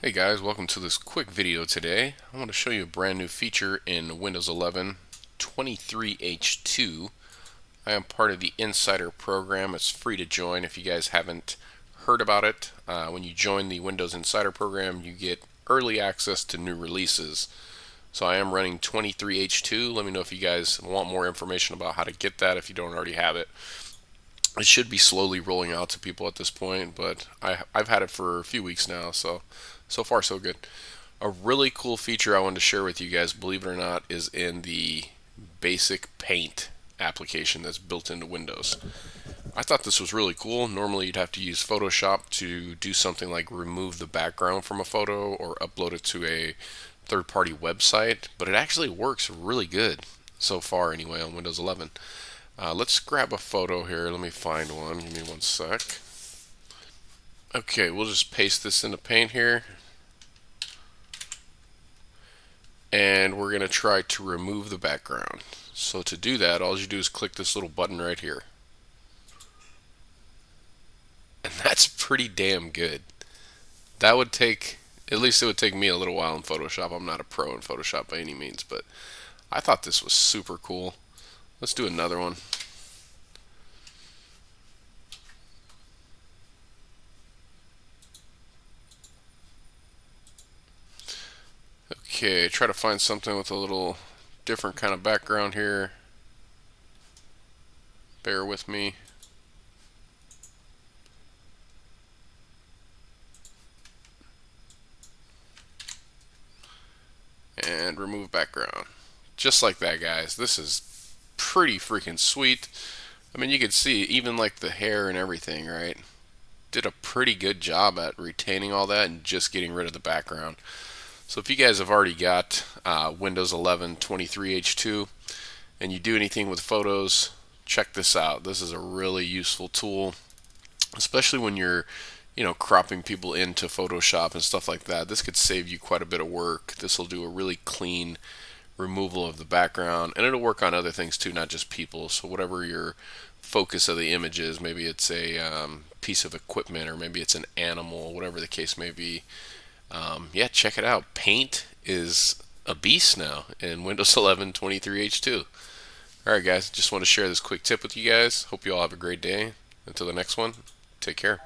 Hey guys, welcome to this quick video today. I want to show you a brand new feature in Windows 11 23H2. I am part of the Insider program. It's free to join if you guys haven't heard about it. When you join the Windows Insider program, you get early access to new releases. So I am running 23H2. Let me know if you guys want more information about how to get that if you don't already have it. It should be slowly rolling out to people at this point, but I've had it for a few weeks now, so far so good. A really cool feature I wanted to share with you guys, believe it or not, is in the basic paint application that's built into Windows. I thought this was really cool. Normally you'd have to use Photoshop to do something like remove the background from a photo or upload it to a third-party website, but it actually works really good so far anyway on Windows 11. Let's grab a photo here. Let me find one. Give me one sec. Okay, we'll just paste this into Paint here. And we're going to try to remove the background. So to do that, all you do is click this little button right here. And that's pretty damn good. That would take, at least it would take me a little while in Photoshop. I'm not a pro in Photoshop by any means, but I thought this was super cool. Let's do another one. Okay, try to find something with a little different kind of background here. Bear with me. And remove background. Just like that, guys. This is pretty freaking sweet. I mean, you can see even like the hair and everything, right? Did a pretty good job at retaining all that and just getting rid of the background. So if you guys have already got Windows 11 23H2 and you do anything with photos, check this out. This is a really useful tool, especially when you're cropping people into Photoshop and stuff like that. This could save you quite a bit of work. This will do a really clean removal of the background, and it'll work on other things too, not just people. So whatever your focus of the image is, maybe it's a piece of equipment or maybe it's an animal, whatever the case may be. Yeah, check it out. Paint is a beast now in Windows 11 23H2. Alright guys, just want to share this quick tip with you guys. Hope you all have a great day. Until the next one, take care.